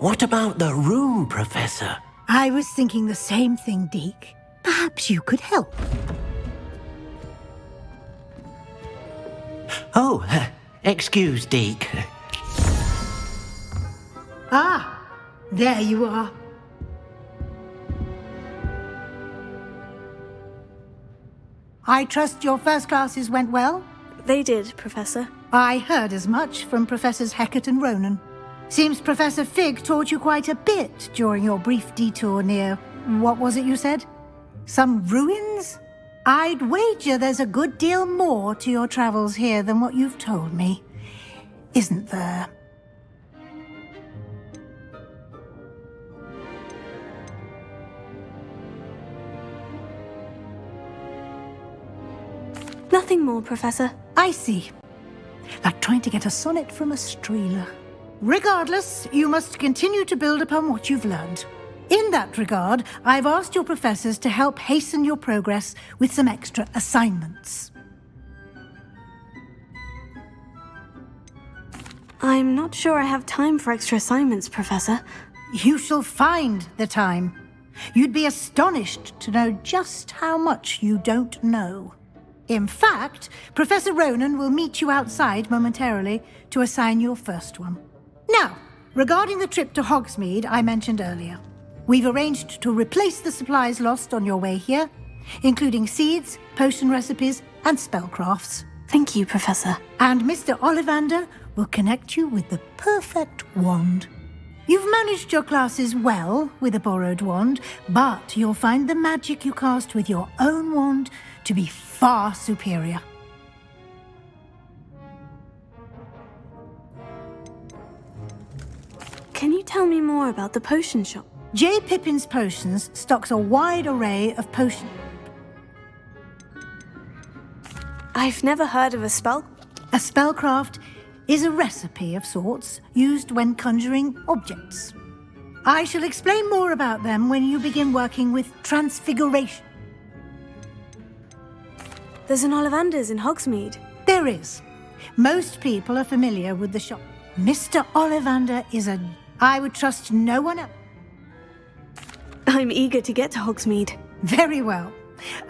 What about the room, Professor? I was thinking the same thing, Deke. Perhaps you could help. Oh, excuse, Deke. Ah, there you are. I trust your first classes went well? They did, Professor. I heard as much from Professors Hecat and Ronan. Seems Professor Fig taught you quite a bit during your brief detour near... what was it you said? Some ruins? I'd wager there's a good deal more to your travels here than what you've told me. Isn't there? Nothing more, Professor. I see. Like trying to get a sonnet from a streeler. Regardless, you must continue to build upon what you've learned. In that regard, I've asked your professors to help hasten your progress with some extra assignments. I'm not sure I have time for extra assignments, Professor. You shall find the time. You'd be astonished to know just how much you don't know. In fact, Professor Ronan will meet you outside momentarily to assign your first one. Now, regarding the trip to Hogsmeade I mentioned earlier, we've arranged to replace the supplies lost on your way here, including seeds, potion recipes, and spellcrafts. Thank you, Professor. And Mr. Ollivander will connect you with the perfect wand. You've managed your classes well with a borrowed wand, but you'll find the magic you cast with your own wand to be far superior. Can you tell me more about the potion shop? J. Pippin's Potions stocks a wide array of potions. I've never heard of a spell. A spellcraft is a recipe of sorts used when conjuring objects. I shall explain more about them when you begin working with transfiguration. There's an Ollivander's in Hogsmeade. There is. Most people are familiar with the shop. Mr. Ollivander is a... I would trust no one else. I'm eager to get to Hogsmeade. Very well.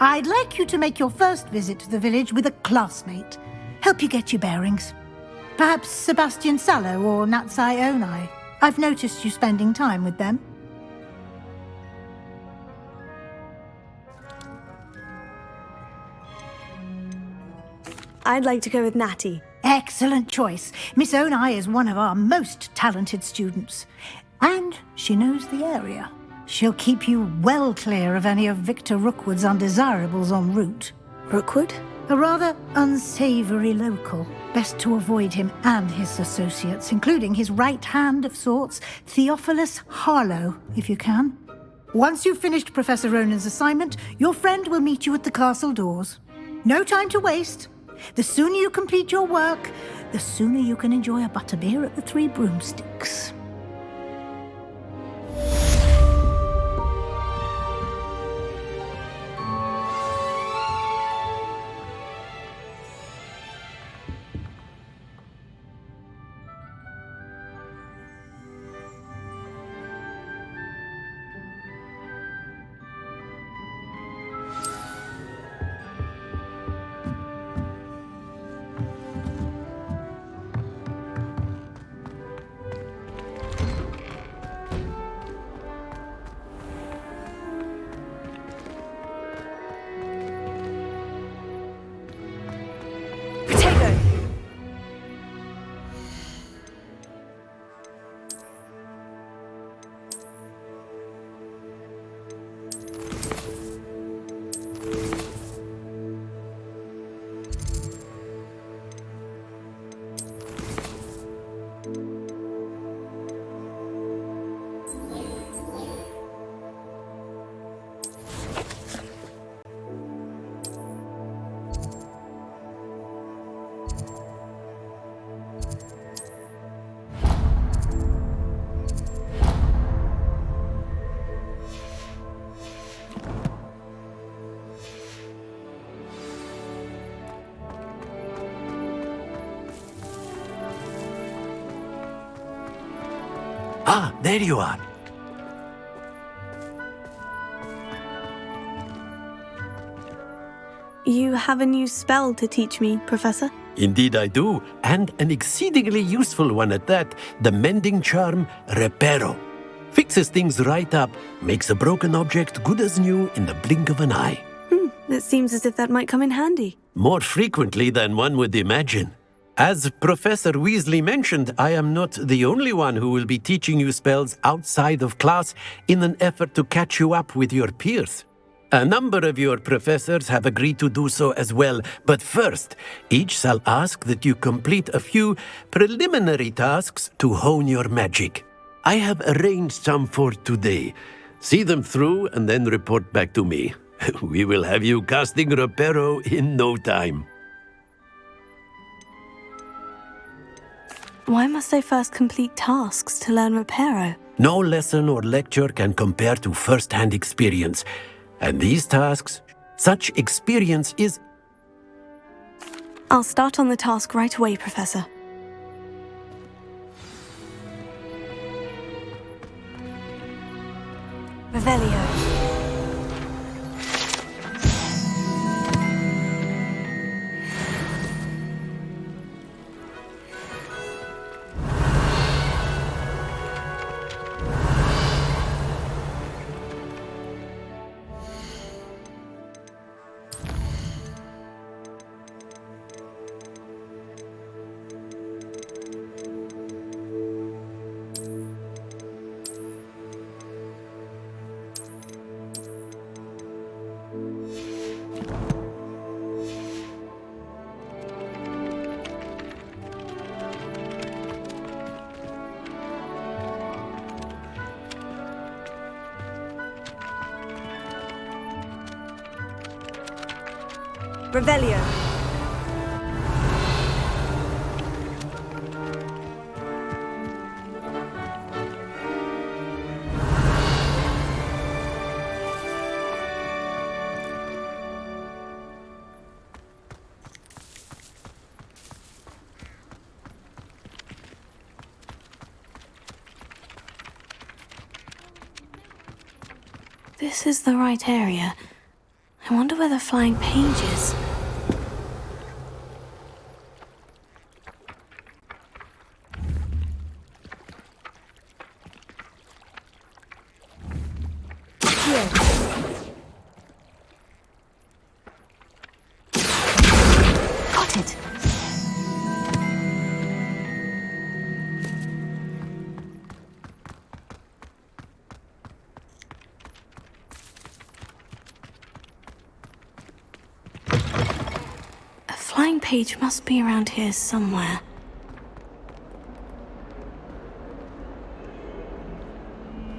I'd like you to make your first visit to the village with a classmate. Help you get your bearings. Perhaps Sebastian Sallow or Natsai Onai. I've noticed you spending time with them. I'd like to go with Natty. Excellent choice. Miss Onai is one of our most talented students. And she knows the area. She'll keep you well clear of any of Victor Rookwood's undesirables en route. Rookwood? A rather unsavoury local. Best to avoid him and his associates, including his right hand of sorts, Theophilus Harlow, if you can. Once you've finished Professor Ronan's assignment, your friend will meet you at the castle doors. No time to waste. The sooner you complete your work, the sooner you can enjoy a butterbeer at the Three Broomsticks. Ah, there you are. You have a new spell to teach me, Professor? Indeed I do, and an exceedingly useful one at that. The mending charm, Reparo. Fixes things right up, makes a broken object good as new in the blink of an eye. It seems as if that might come in handy. More frequently than one would imagine. As Professor Weasley mentioned, I am not the only one who will be teaching you spells outside of class in an effort to catch you up with your peers. A number of your professors have agreed to do so as well, but first, each shall ask that you complete a few preliminary tasks to hone your magic. I have arranged some for today. See them through and then report back to me. We will have you casting Reparo in no time. Why must I first complete tasks to learn Reparo? No lesson or lecture can compare to first-hand experience. And these tasks, such experience is... I'll start on the task right away, Professor. Revelio. Revelio. This is the right area. I wonder where the flying page is. Got it. A flying page must be around here somewhere.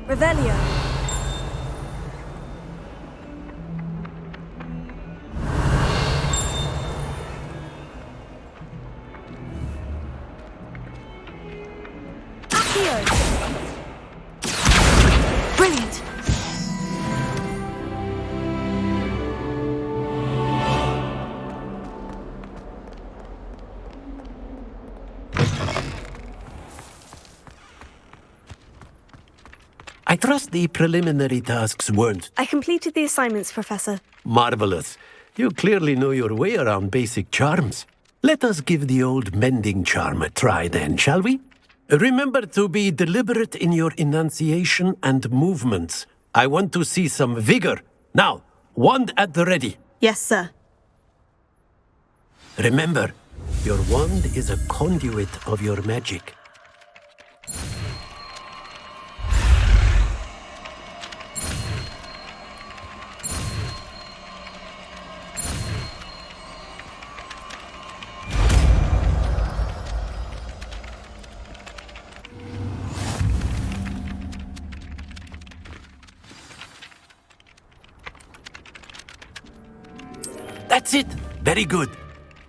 Revelio. Brilliant! I trust the preliminary tasks weren't... I completed the assignments, Professor. Marvelous. You clearly know your way around basic charms. Let us give the old mending charm a try then, shall we? Remember to be deliberate in your enunciation and movements. I want to see some vigor. Now, wand at the ready. Yes, sir. Remember, your wand is a conduit of your magic. That's it. Very good.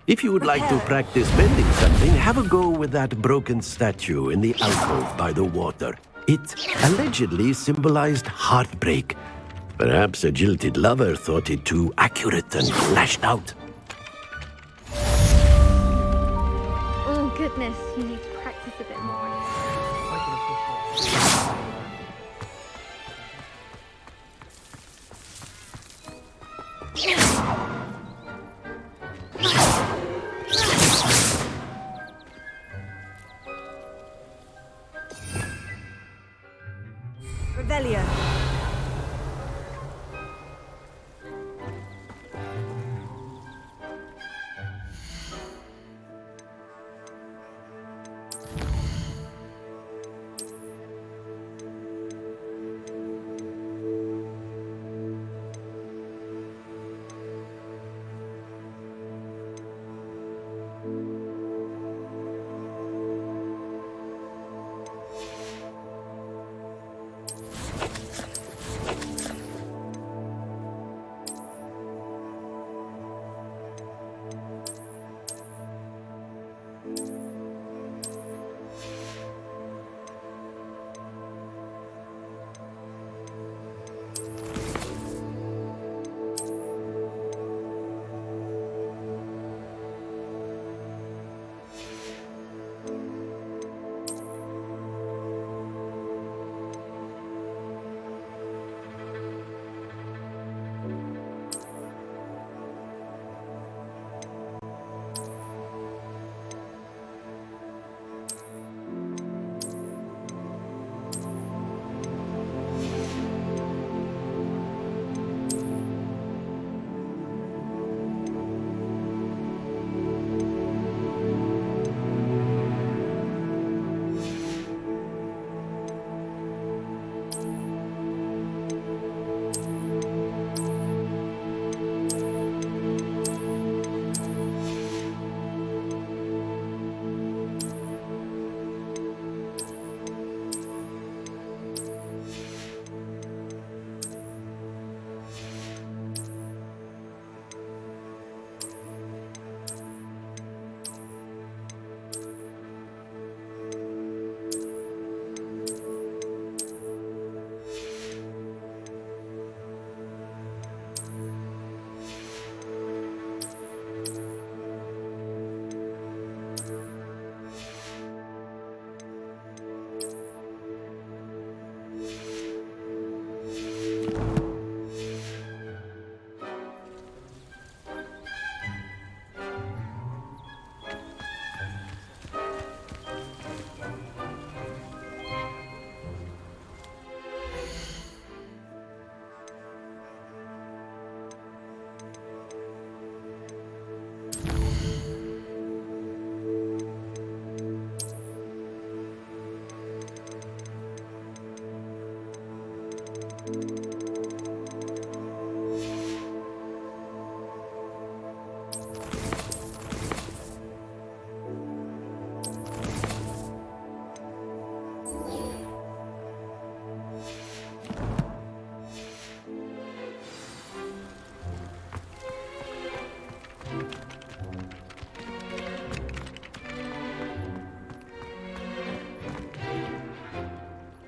If you would like to practice bending something, have a go with that broken statue in the alcove by the water. It allegedly symbolized heartbreak. Perhaps a jilted lover thought it too accurate and lashed out. Oh goodness, you need to practice a bit more. Revelio.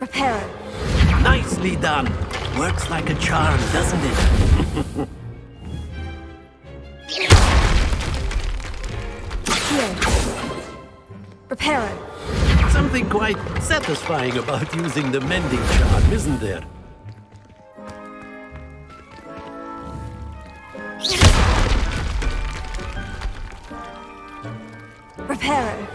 Reparo. Nicely done. Works like a charm, doesn't it? Here. Reparo. Something quite satisfying about using the mending charm, isn't there? Reparo.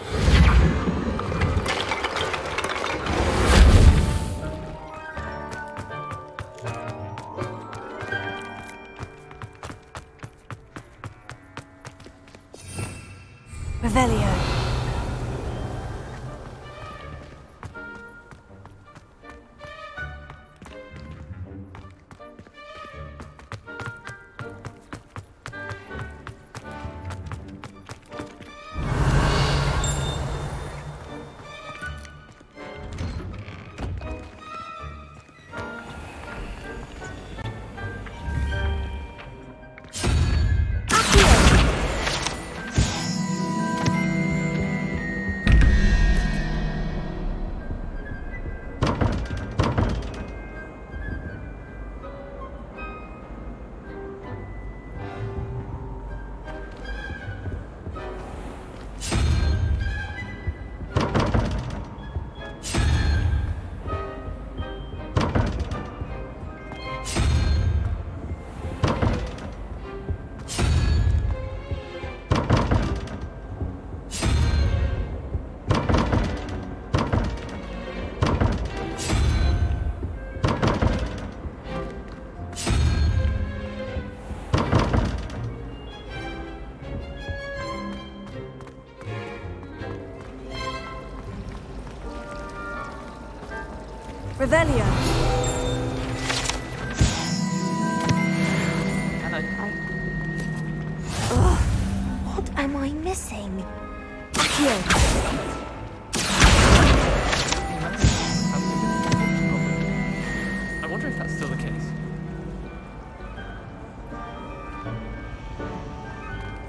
Revelio. Revelio. Ugh, what am I missing? Accio. I wonder if that's still the case.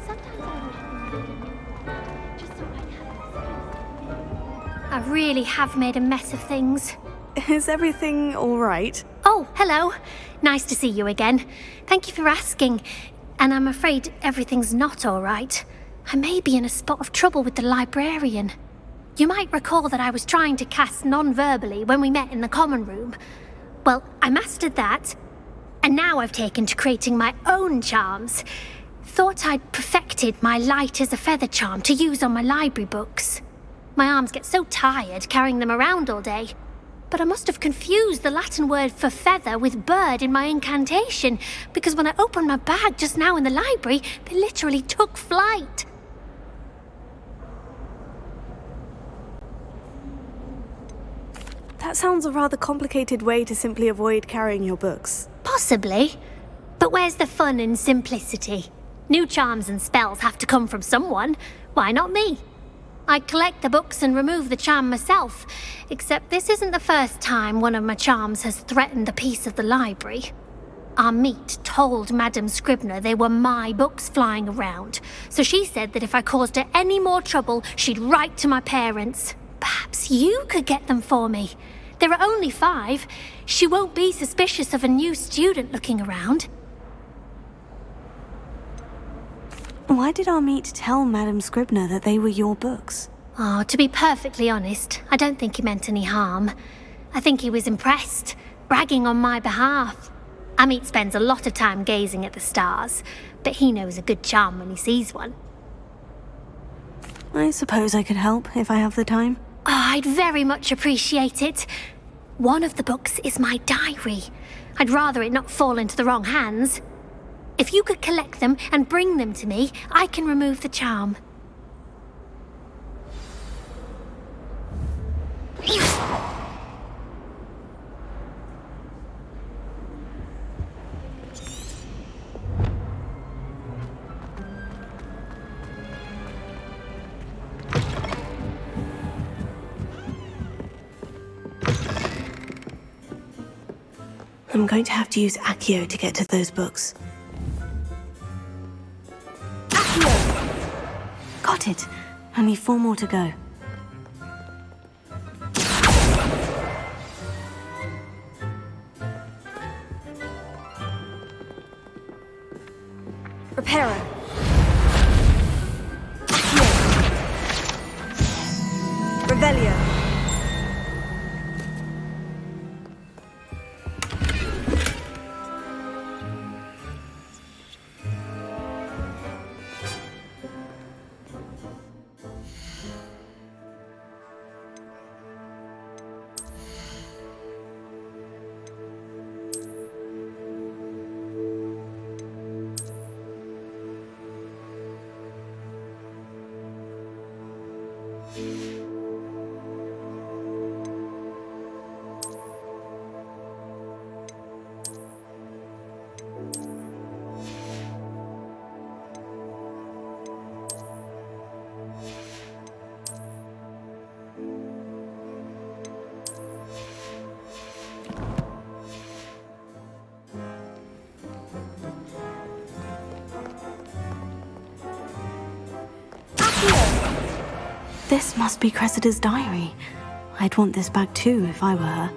Sometimes I wish we made a new one, just so I'd have I really have made a mess of things. Is everything all right? Oh, hello. Nice to see you again. Thank you for asking. And I'm afraid everything's not all right. I may be in a spot of trouble with the librarian. You might recall that I was trying to cast non-verbally when we met in the common room. Well, I mastered that, and now I've taken to creating my own charms. Thought I'd perfected my light as a feather charm to use on my library books. My arms get so tired carrying them around all day. But I must have confused the Latin word for feather with bird in my incantation, because when I opened my bag just now in the library, they literally took flight. That sounds a rather complicated way to simply avoid carrying your books. Possibly. But where's the fun in simplicity? New charms and spells have to come from someone. Why not me? I collect the books and remove the charm myself, except this isn't the first time one of my charms has threatened the peace of the library. Our meet told Madame Scribner they were my books flying around, so she said that if I caused her any more trouble, she'd write to my parents. Perhaps you could get them for me. There are only 5. She won't be suspicious of a new student looking around. Why did our meet tell Madame Scribner that they were your books? Oh, to be perfectly honest, I don't think he meant any harm. I think he was impressed, bragging on my behalf. Amit spends a lot of time gazing at the stars, but he knows a good charm when he sees one. I suppose I could help if I have the time. Oh, I'd very much appreciate it. One of the books is my diary. I'd rather it not fall into the wrong hands. If you could collect them and bring them to me, I can remove the charm. I'm going to have to use Accio to get to those books. Got it. Only 4 more to go. Reparo. Revelio. This must be Cressida's diary. I'd want this back too if I were her.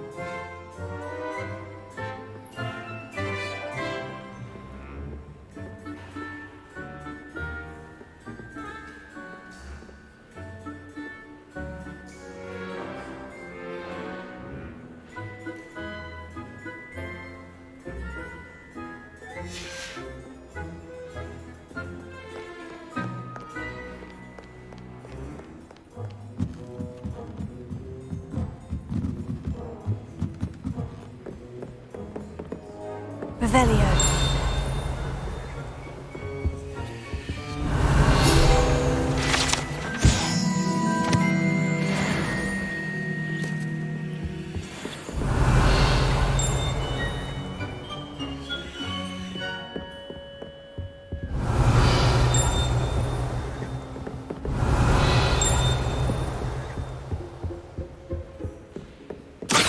Revelio.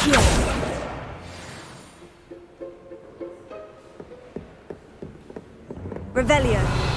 Accio. Revelio.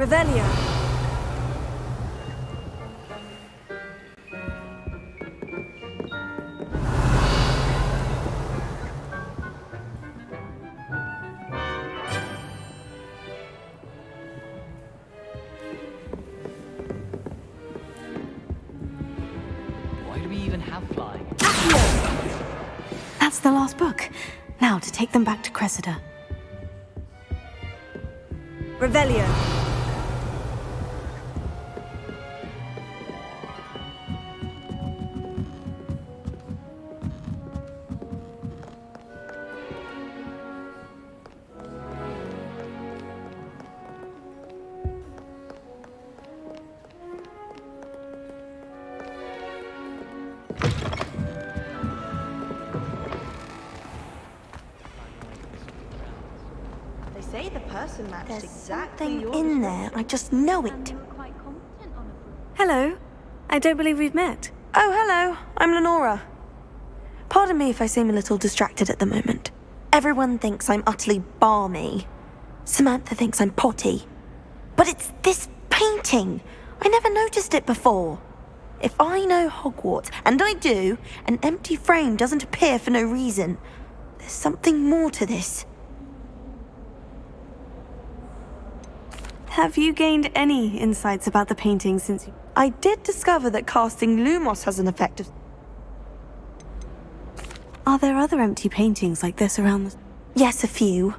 Revelio. Why do we even have flying? That's the last book. Now to take them back to Cressida. Revelio. They say the person matched There's exactly something yours. in there. I just know it. You were quite competent on a book. Hello. I don't believe we've met. Oh, hello. I'm Lenora. Pardon me if I seem a little distracted at the moment. Everyone thinks I'm utterly balmy. Samantha thinks I'm potty. But it's this painting. I never noticed it before. If I know Hogwarts, and I do, an empty frame doesn't appear for no reason. There's something more to this. Have you gained any insights about the painting since you... I did discover that casting Lumos has an effect of... Are there other empty paintings like this around the... Yes, a few.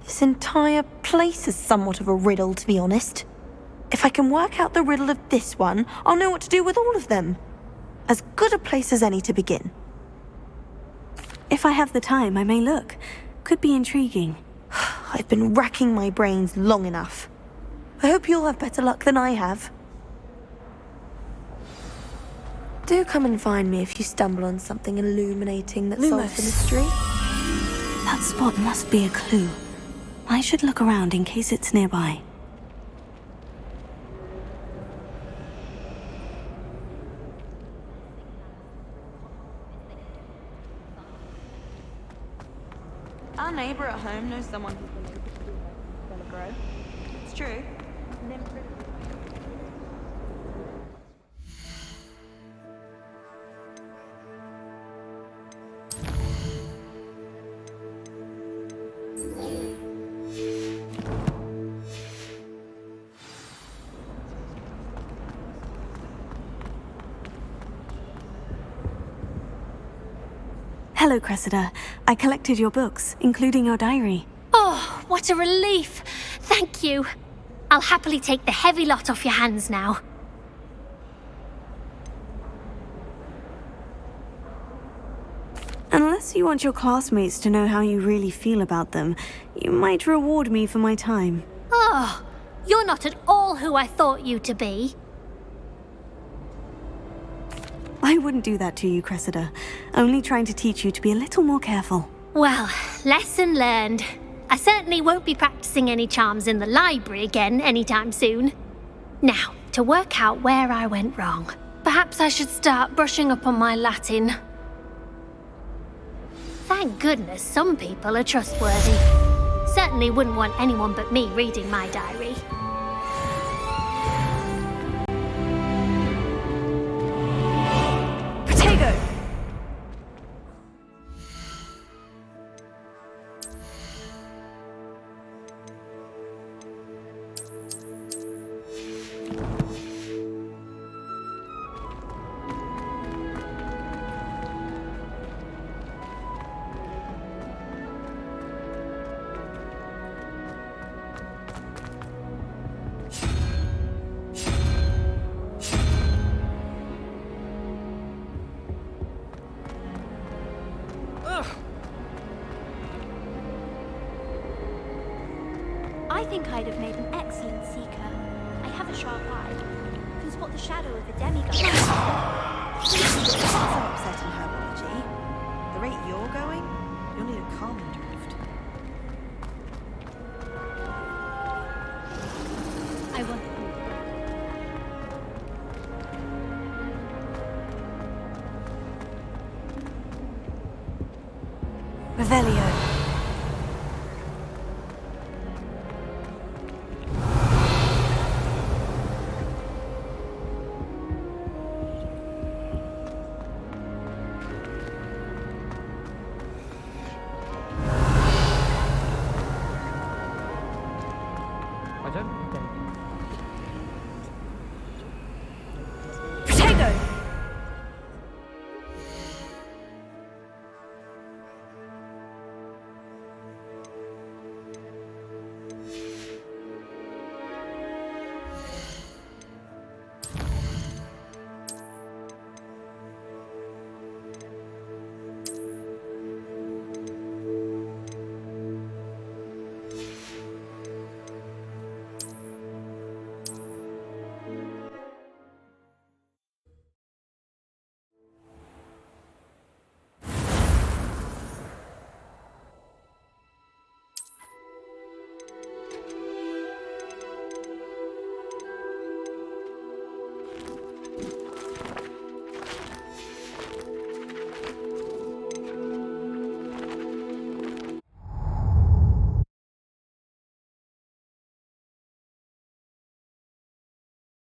This entire place is somewhat of a riddle, to be honest. If I can work out the riddle of this one, I'll know what to do with all of them. As good a place as any to begin. If I have the time, I may look. Could be intriguing. I've been racking my brains long enough. I hope you'll have better luck than I have. Do come and find me if you stumble on something illuminating that solves the mystery. That spot must be a clue. I should look around in case it's nearby. Our neighbour at home knows someone who's been able to do gonna grow. It's true. Hello, Cressida. I collected your books, including your diary. Oh, what a relief! Thank you. I'll happily take the heavy lot off your hands now. Unless you want your classmates to know how you really feel about them, you might reward me for my time. Oh, you're not at all who I thought you to be. I wouldn't do that to you, Cressida. Only trying to teach you to be a little more careful. Well, lesson learned. I certainly won't be practicing any charms in the library again anytime soon. Now, to work out where I went wrong. Perhaps I should start brushing up on my Latin. Thank goodness some people are trustworthy. Certainly wouldn't want anyone but me reading my diary. Protego! the sharp eye can spot the shadow of a demigod. That's an upsetting herbology. The rate you're going, you'll need a calming drift. I want Revelio.